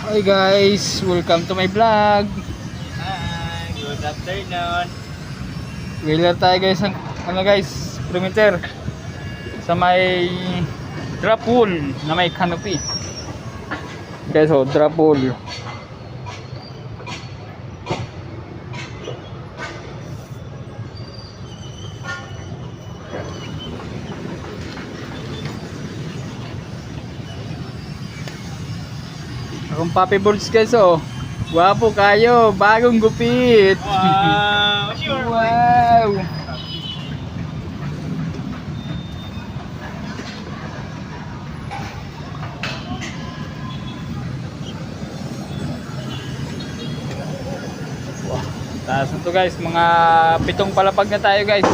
Hi guys, welcome to my vlog. Hi, good afternoon. Wheeler tayo guys ng guys, perimeter sa may drop wall na may canopy. Guys, so drop wall. Akong Papi Bulls guys, oh. Wapo kayo, bagong gupit. Wow, sure. Wow. Taas na to guys, mga 7 palapag na tayo guys.